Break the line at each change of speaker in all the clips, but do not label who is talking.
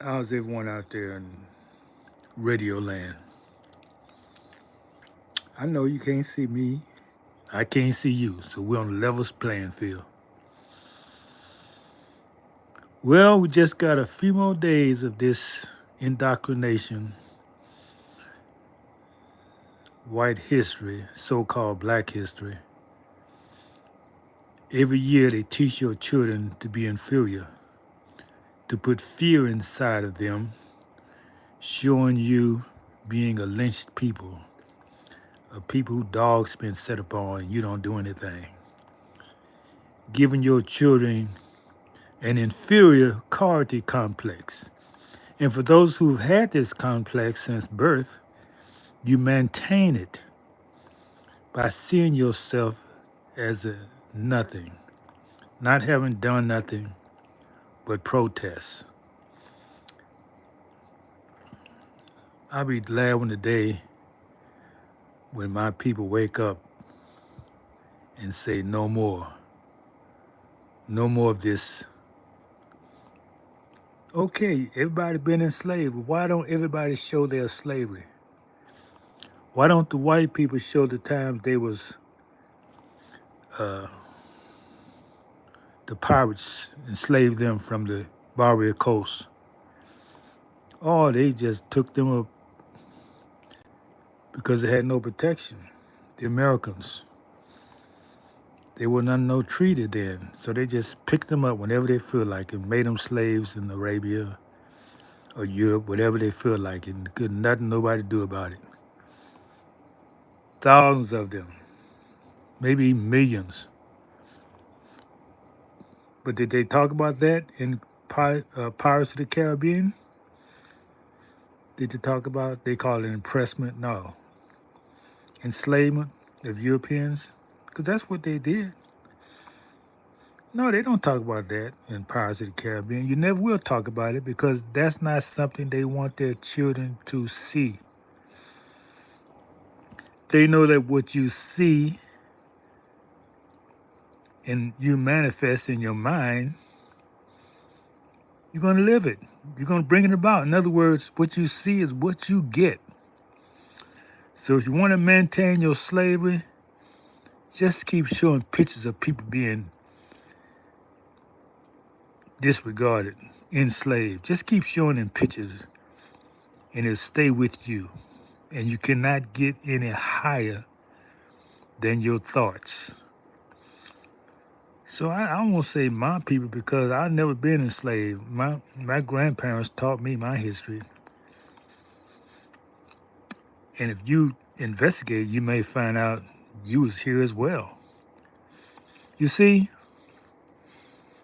How's everyone out there in Radio Land? I know you can't see me. I can't see you, so we're on a level playing field. Well, we just got a few more days of this indoctrination, white history, so called black history. Every year they teach your children to be inferior, to put fear inside of them, showing you being a lynched people, a people who dogs been set upon, you don't do anything. Giving your children an inferiority complex. And for those who've had this complex since birth, you maintain it by seeing yourself as a nothing, not having done nothing but protest. I'll be glad when the day when my people wake up and say no more, no more of this. Okay, everybody been enslaved. Why don't everybody show their slavery? Why don't the white people show the times they was uh, the pirates enslaved them from the Barrier Coast? Oh, they just took them up because they had no protection. The Americans, they were under no treaty then, so they just picked them up whenever they feel like it, made them slaves in Arabia or Europe, whatever they feel like, and could nothing nobody do about it. Thousands of them, maybe millions. But did they talk about that in Pirates of the Caribbean? Did they talk about, they call it impressment? No. Enslavement of Europeans? Because that's what they did. No, they don't talk about that in Pirates of the Caribbean. You never will talk about it because that's not something they want their children to see. They know that what you see and you manifest in your mind, you're going to live it. You're going to bring it about. In other words, what you see is what you get. So if you want to maintain your slavery, just keep showing pictures of people being disregarded, enslaved. Just keep showing them pictures and it'll stay with you. And you cannot get any higher than your thoughts. So I won't say my people because I've never been enslaved. My grandparents taught me my history. And if you investigate, you may find out you was here as well. You see,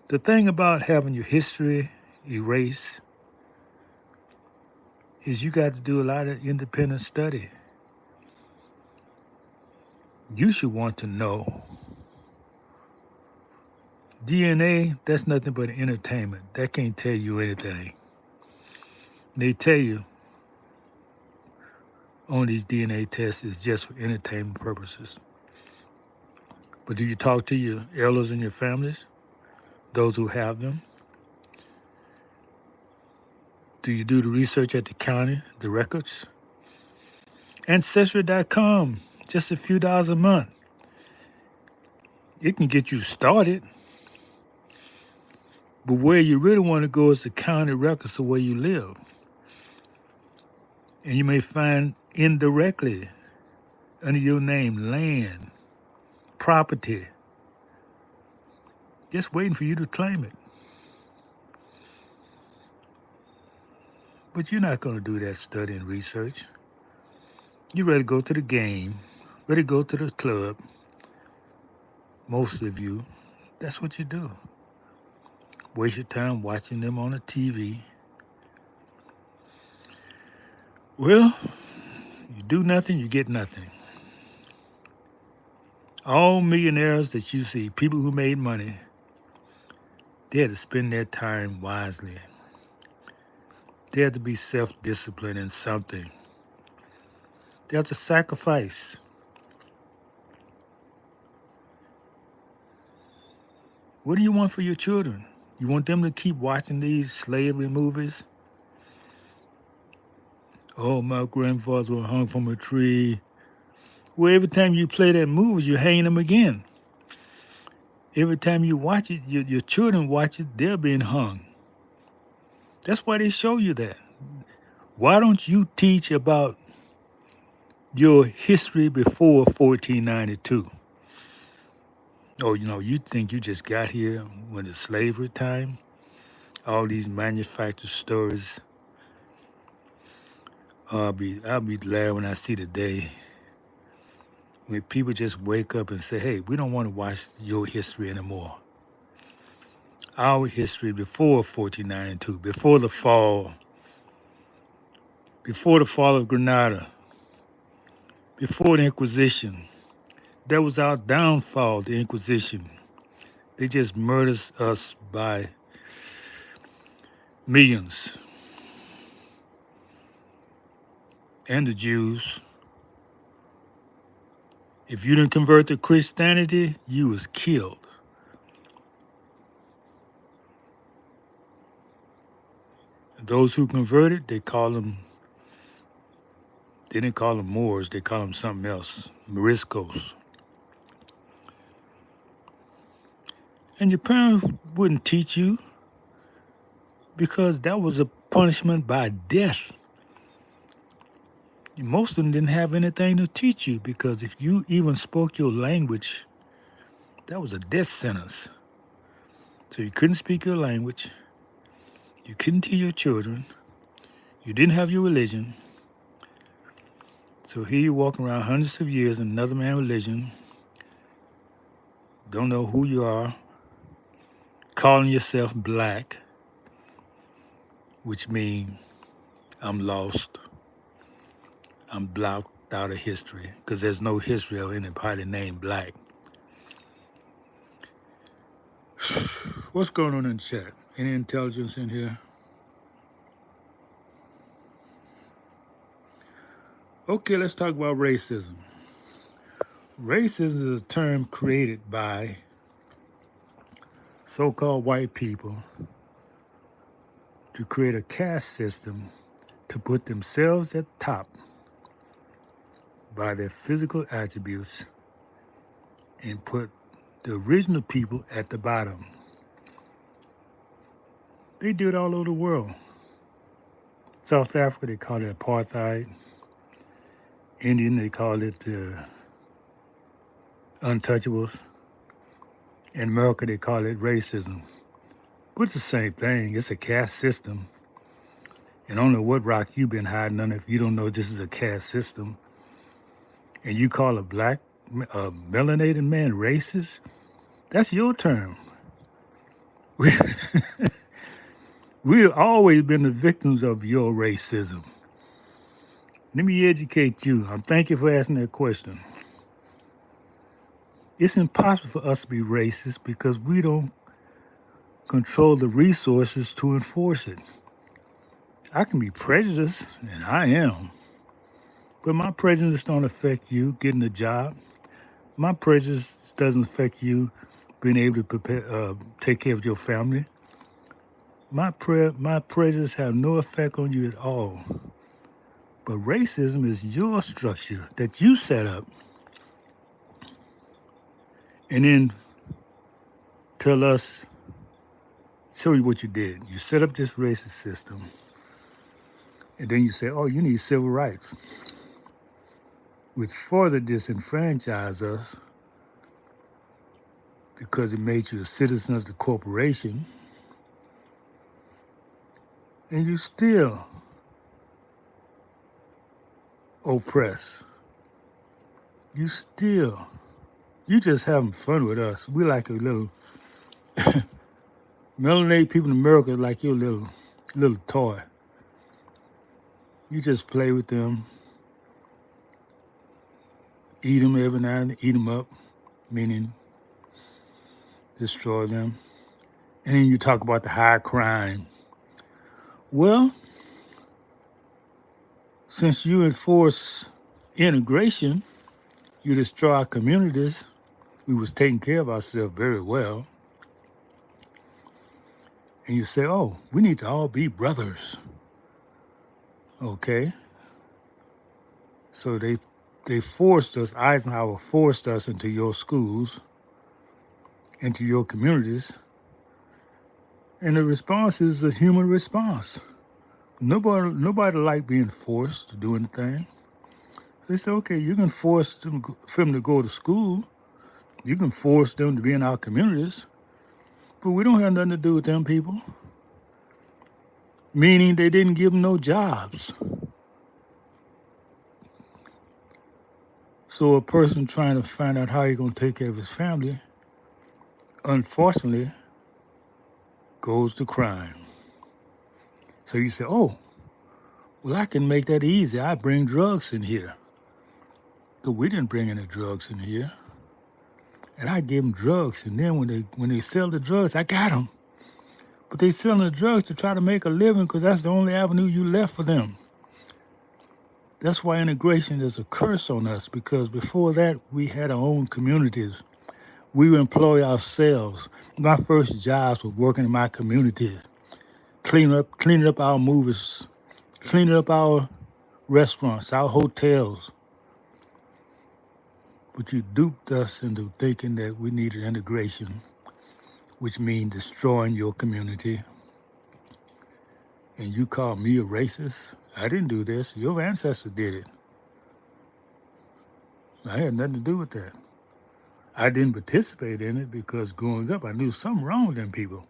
the thing about having your history erased is you got to do a lot of independent study. You should want to know. DNA, that's nothing but entertainment. That can't tell you anything. They tell you on these DNA tests is just for entertainment purposes. But do you talk to your elders in your families, those who have them? Do you do the research at the county, the records? Ancestry.com, just a few dollars a month. It can get you started. But where you really want to go is the county records of where you live. And you may find indirectly under your name land, property, just waiting for you to claim it. But you're not going to do that study and research. You're ready to go to the game, ready to go to the club. Most of you, that's what you do. Waste your time watching them on the TV. Well, you do nothing, you get nothing. All millionaires that you see, people who made money, they had to spend their time wisely. They had to be self-disciplined in something. They have to sacrifice. What do you want for your children? You want them to keep watching these slavery movies? Oh, my grandfather was hung from a tree. Well, every time you play that movie, you're hanging them again. Every time you watch it, your children watch it, they're being hung. That's why they show you that. Why don't you teach about your history before 1492? Oh, you think you just got here when the slavery time? All these manufactured stories. I'll be glad when I see the day when people just wake up and say, "Hey, we don't want to watch your history anymore. Our history before 1492, before the fall of Granada, before the Inquisition. That was our downfall, the Inquisition. They just murdered us by millions. And the Jews. If you didn't convert to Christianity, you was killed. Those who converted, they didn't call them Moors, they call them something else, Moriscos. And your parents wouldn't teach you because that was a punishment by death. Most of them didn't have anything to teach you because if you even spoke your language, that was a death sentence. So you couldn't speak your language, you couldn't teach your children, you didn't have your religion. So here you walking around hundreds of years in another man's religion, don't know who you are, calling yourself black, which means I'm lost, I'm blocked out of history, because there's no history of anybody named black. What's going on in the chat? Any intelligence in here? Okay, let's talk about racism. Racism is a term created by so-called white people to create a caste system to put themselves at the top by their physical attributes and put the original people at the bottom. They do it all over the world. South Africa, they call it apartheid. Indian, they call it untouchables. In America, they call it racism. But it's the same thing. It's a caste system. And I don't know what rock you've been hiding under if you don't know this is a caste system. And you call a black, melanated man racist? That's your term. We've always been the victims of your racism. Let me educate you. I'm thank you for asking that question. It's impossible for us to be racist because we don't control the resources to enforce it. I can be prejudiced, and I am, but my prejudice don't affect you getting a job. My prejudice doesn't affect you being able to take care of your family. My prejudice have no effect on you at all. But racism is your structure that you set up and then tell us, show you what you did. You set up this racist system and then you say, oh, you need civil rights, which further disenfranchise us because it made you a citizen of the corporation, and you still oppress. You just having fun with us. We like a little melanated people in America like your little toy. You just play with them, eat them every now and then, eat them up, meaning destroy them. And then you talk about the high crime. Well, since you enforce integration, you destroy our communities. We was taking care of ourselves very well. And you say, oh, we need to all be brothers. Okay. So they forced us, Eisenhower forced us into your schools, into your communities, and the response is a human response. Nobody like being forced to do anything. They say, okay, you can force them for them to go to school. You can force them to be in our communities, but we don't have nothing to do with them people. Meaning they didn't give them no jobs. So a person trying to find out how he's gonna take care of his family, unfortunately, goes to crime. So you say, oh, well, I can make that easy. I bring drugs in here. But we didn't bring any drugs in here. And I give them drugs, and then when they sell the drugs, I got them. But they selling the drugs to try to make a living because that's the only avenue you left for them. That's why integration is a curse on us, because before that we had our own communities. We would employ ourselves. My first jobs were working in my community, cleaning up our movies, cleaning up our restaurants, our hotels. But you duped us into thinking that we needed integration, which means destroying your community. And you call me a racist? I didn't do this. Your ancestors did it. I had nothing to do with that. I didn't participate in it because growing up, I knew something wrong with them people.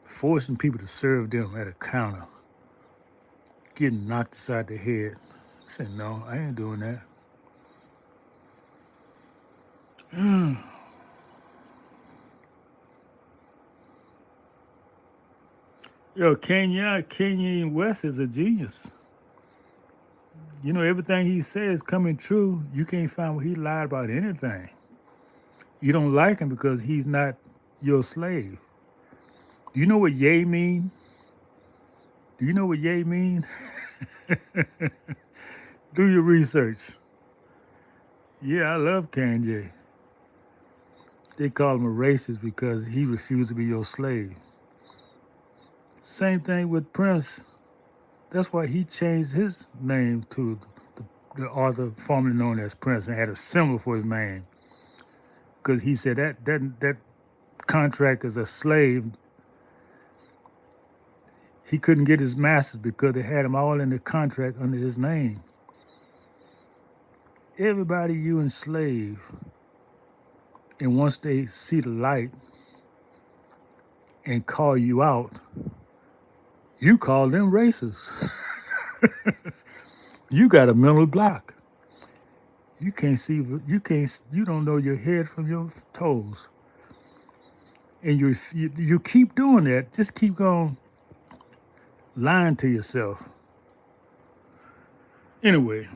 Forcing people to serve them at a counter, getting knocked aside the head. I said, no, I ain't doing that. Yo, Kanye West is a genius. You know, everything he says coming true. You can't find where he lied about anything. You don't like him because he's not your slave. Do you know what yay mean? Do you know what yay mean? Do your research. Yeah, I love Kanye. They call him a racist because he refused to be your slave. Same thing with Prince. That's why he changed his name to the author formerly known as Prince and had a symbol for his name. Because he said that contract as a slave, he couldn't get his masters because they had them all in the contract under his name. Everybody you enslave, and once they see the light and call you out, you call them racist. You got a mental block. You can't see. You don't know your head from your toes, and you keep doing that. Just keep going, lying to yourself. Anyway,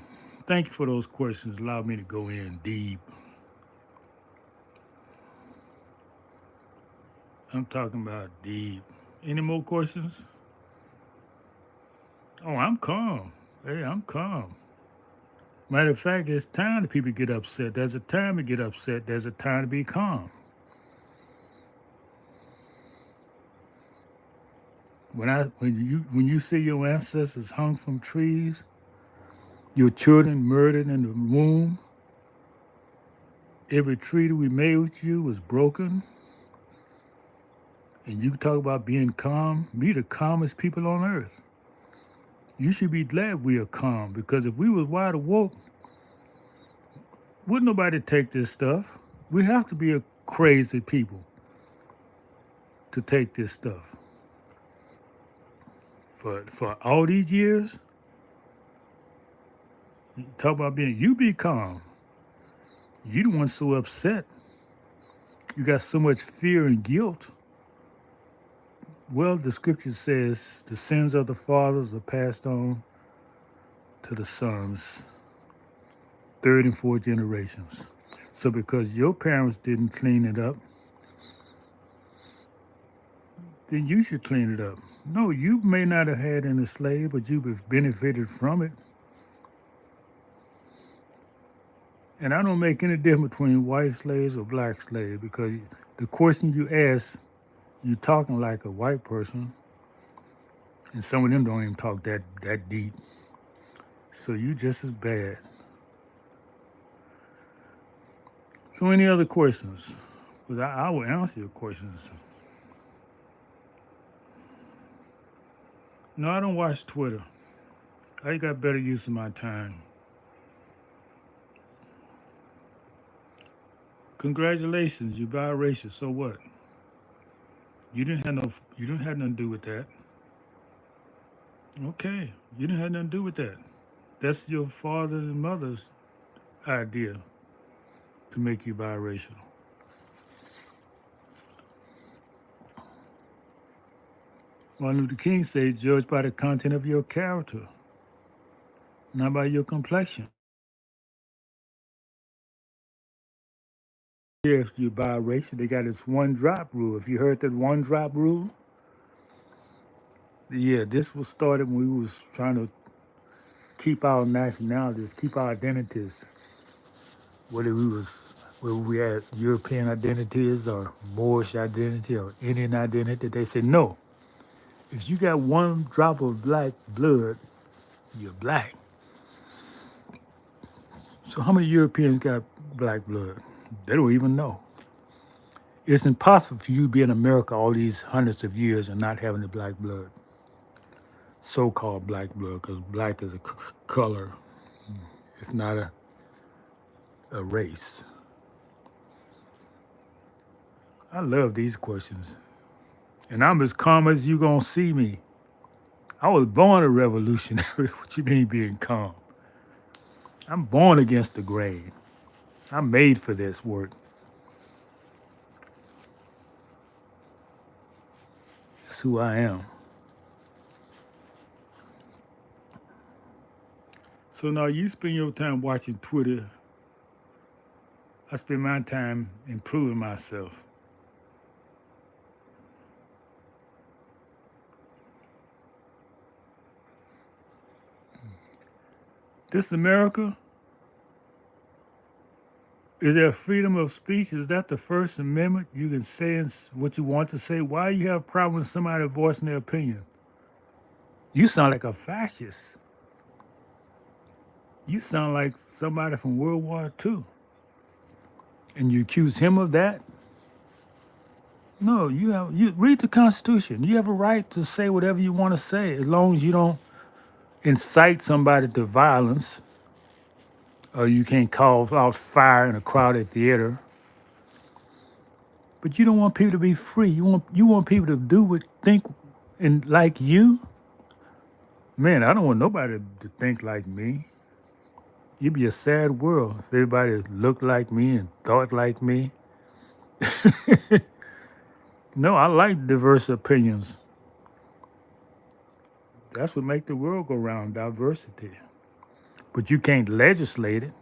thank you for those questions. Allow me to go in deep. I'm talking about deep. Any more questions? Oh, I'm calm. Hey, I'm calm. Matter of fact, it's time that people get upset. There's a time to get upset. There's a time to be calm. When you see your ancestors hung from trees, your children murdered in the womb, every treaty we made with you was broken, and you talk about being calm, be the calmest people on earth. You should be glad we are calm, because if we was wide awoke, wouldn't nobody take this stuff. We have to be a crazy people to take this stuff. For all these years, talk about you be calm. You the one so upset. You got so much fear and guilt. Well, the scripture says the sins of the fathers are passed on to the sons, third and fourth generations. So because your parents didn't clean it up, then you should clean it up. No, you may not have had any slave, but you've benefited from it. And I don't make any difference between white slaves or black slaves, because the question you ask, you talking like a white person, and some of them don't even talk that deep. So you just as bad. So any other questions? Because I will answer your questions. No, I don't watch Twitter. I got better use of my time. Congratulations, you biracial. So what? You didn't have nothing to do with that. Okay. You didn't have nothing to do with that. That's your father and mother's idea to make you biracial. Martin Luther King said, judge by the content of your character, not by your complexion. If you're biracial, they got this one drop rule. If you heard that one drop rule, yeah, this was started when we was trying to keep our nationalities, keep our identities, whether we had European identities or Moorish identity or Indian identity. They said no. If you got one drop of black blood, you're black. So how many Europeans got black blood? They don't even know. It's impossible for you to be in America all these hundreds of years and not having the black blood, so-called black blood, because black is a color. It's not a race. I love these questions. And I'm as calm as you gonna see me. I was born a revolutionary. What you mean being calm? I'm born against the grain. I'm made for this work. That's who I am. So now you spend your time watching Twitter. I spend my time improving myself. This America, is there freedom of speech? Is that the First Amendment? You can say what you want to say. Why you have a problem with somebody voicing their opinion? You sound like a fascist. You sound like somebody from World War II. And you accuse him of that? No, you read the Constitution. You have a right to say whatever you want to say, as long as you don't incite somebody to violence, or you can't call out fire in a crowded theater. But you don't want people to be free. You want people to do what think and like you. Man, I don't want nobody to think like me. It'd be a sad world if everybody looked like me and thought like me. No, I like diverse opinions. That's what makes the world go round, diversity. But you can't legislate it.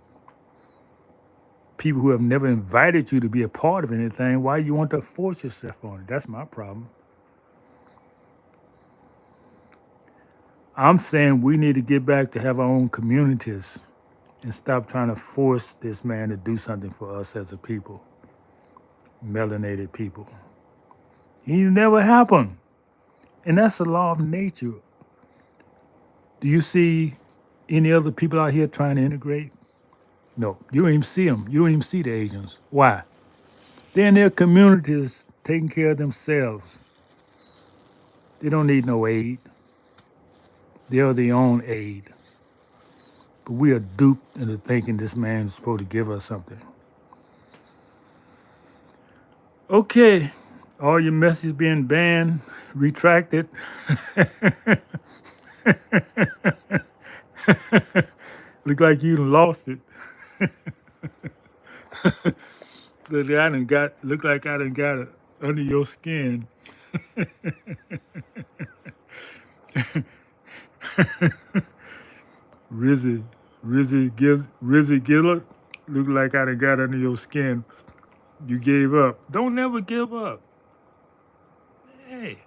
People who have never invited you to be a part of anything, why you want to force yourself on it? That's my problem. I'm saying we need to get back to have our own communities and stop trying to force this man to do something for us as a people, melanated people. It never happened. And that's the law of nature. Do you see any other people out here trying to integrate? No, you don't even see them. You don't even see the Asians. Why? They're in their communities taking care of themselves. They don't need no aid. They're their own aid. But we are duped into thinking this man is supposed to give us something. Okay, all your messages being banned, retracted. Look like you lost it. Look like I done got it under your skin. Rizzy Gillard, look like I done got under your skin. You gave up. Don't never give up. Hey,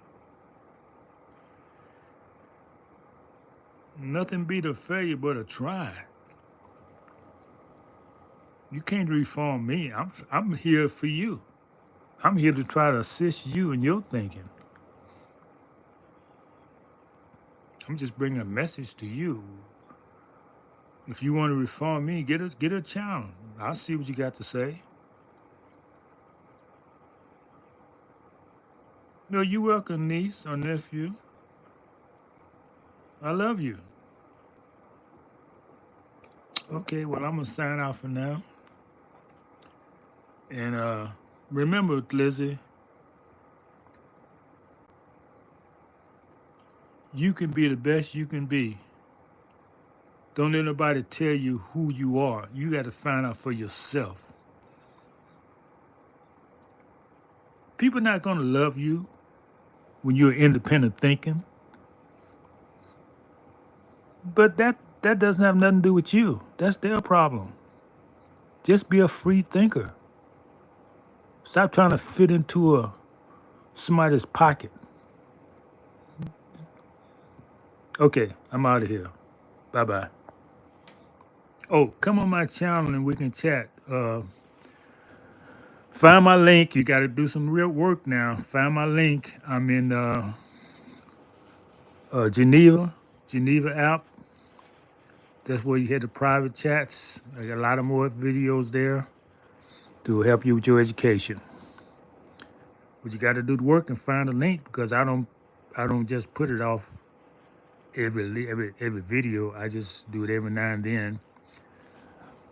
nothing beat a failure but a try. You can't reform me. I'm here for you. I'm here to try to assist you in your thinking. I'm just bringing a message to you. If you want to reform me, get a channel. I'll see what you got to say. No, you welcome, niece or nephew. I love you. Okay, well, I'm gonna sign out for now. And remember, Lizzie, you can be the best you can be. Don't let nobody tell you who you are. You got to find out for yourself. People not gonna love you when you're independent thinking, but that doesn't have nothing to do with you. That's their problem. Just be a free thinker. Stop trying to fit into somebody's pocket. Okay, I'm out of here. Bye bye. Oh, come on my channel and we can chat. Find my link. You got to do some real work now. Find my link. I'm in Geneva app. That's where you hit the private chats. I got a lot of more videos there to help you with your education. But you got to do the work and find a link because I don't just put it off every video. I just do it every now and then.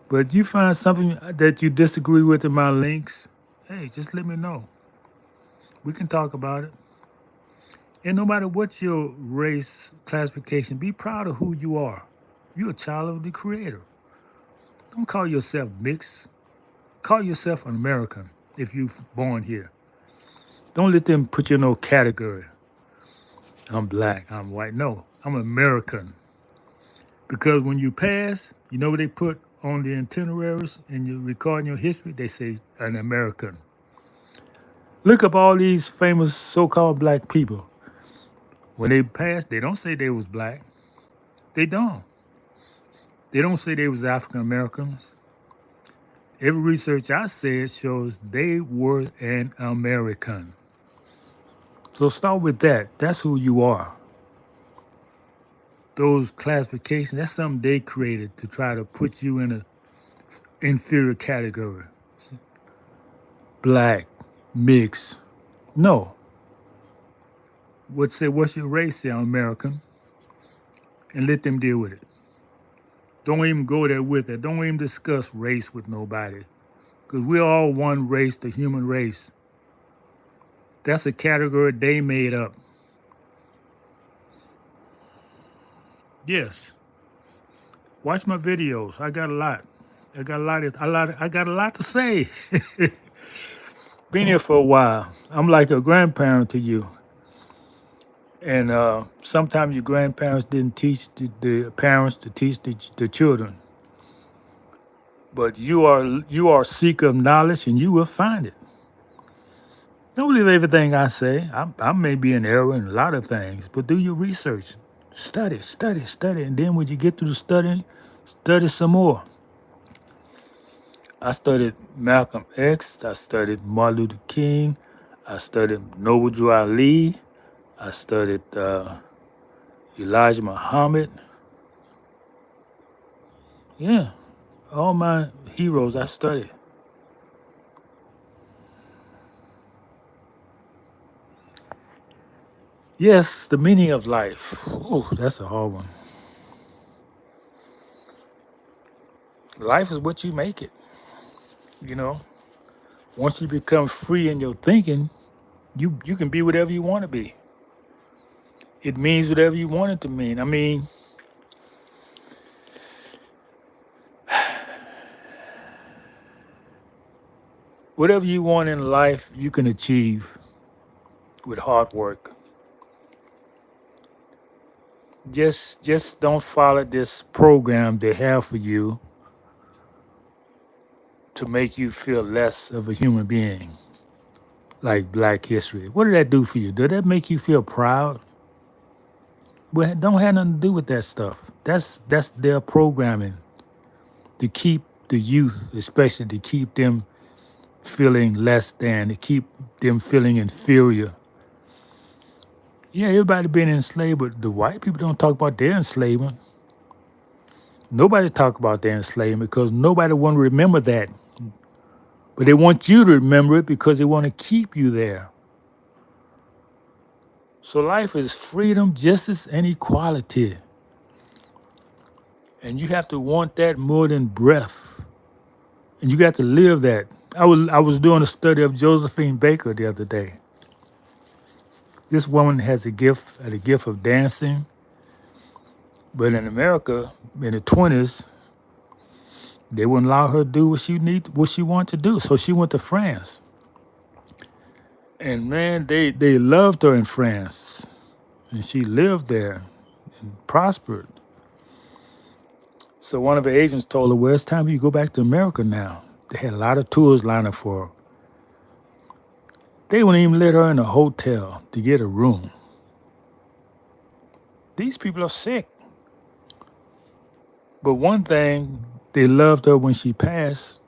But you find something that you disagree with in my links, hey, just let me know. We can talk about it. And no matter what your race classification, be proud of who you are. You're a child of the Creator. Don't call yourself mixed. Call yourself an American if you're born here. Don't let them put you in no category. I'm black, I'm white. No, I'm American. Because when you pass, you know what they put on the itineraries and you're recording your history? They say an American. Look up all these famous so-called black people. When they pass, they don't say they was black. They don't. They don't say they was African Americans. Every research I said shows they were an American. So start with that. That's who you are. Those classifications, that's something they created to try to put you in an inferior category. Black, mixed. No. What's your race? Say I'm American. And let them deal with it. Don't even go there with it. Don't even discuss race with nobody. Because we're all one race, the human race. That's a category they made up. Yes. Watch my videos. I got a lot. I got a lot to say. Been here for a while. I'm like a grandparent to you. And sometimes your grandparents didn't teach the parents to teach the children. But you are a seeker of knowledge and you will find it. Don't believe everything I say. I may be in error in a lot of things, but do your research. Study, study, study. And then when you get through the studying, study some more. I studied Malcolm X. I studied Martin Luther King. I studied Noble Drew Ali. I studied Elijah Muhammad. Yeah, all my heroes I studied. Yes, the meaning of life. Oh, that's a hard one. Life is what you make it. You know, once you become free in your thinking, you can be whatever you want to be. It means whatever you want it to mean. I mean, whatever you want in life, you can achieve with hard work. Just don't follow this program they have for you to make you feel less of a human being, like Black History. What did that do for you? Did that make you feel proud? Well, it don't have nothing to do with that stuff. That's their programming to keep the youth, especially to keep them feeling less than, to keep them feeling inferior. Yeah, everybody been enslaved, but the white people don't talk about their enslavement. Nobody talk about their enslavement because nobody want to remember that. But they want you to remember it because they want to keep you there. So life is freedom, justice, and equality. And you have to want that more than breath. And you got to live that. I was doing a study of Josephine Baker the other day. This woman has the gift of dancing, but in America, in the 20s, they wouldn't allow her to do what she wanted to do. So she went to France. And man, they loved her in France. And she lived there and prospered. So one of her agents told her, well, it's time you go back to America now. They had a lot of tours lined up for her. They wouldn't even let her in a hotel to get a room. These people are sick. But one thing, they loved her when she passed.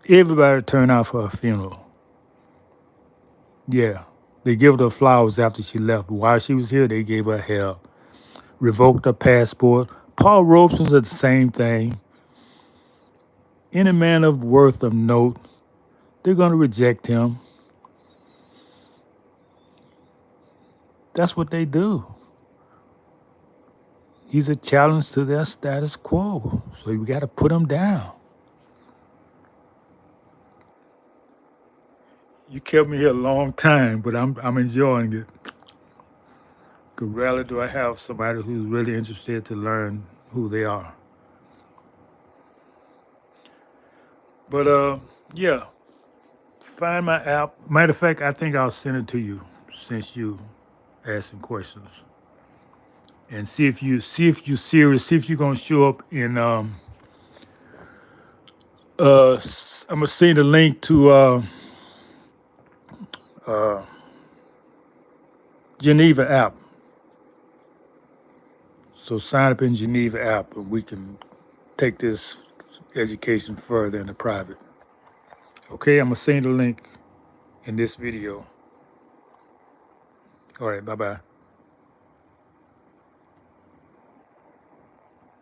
Everybody turned out for her funeral. Yeah. They gave her flowers after she left. While she was here, they gave her hell. Revoked her passport. Paul Robeson did the same thing. Any man of worth of note, they're going to reject him. That's what they do. He's a challenge to their status quo. So we got to put him down. You kept me here a long time, but I'm enjoying it. Because rarely do I have somebody who's really interested to learn who they are. But yeah, find my app. Matter of fact, I think I'll send it to you since you asking questions, and see if you serious. See if you're gonna show up in. I'm gonna send a link to uh, Geneva app. So sign up in Geneva app, and we can take this education further in the private. Okay, I'm gonna send a link in this video. All right, bye bye.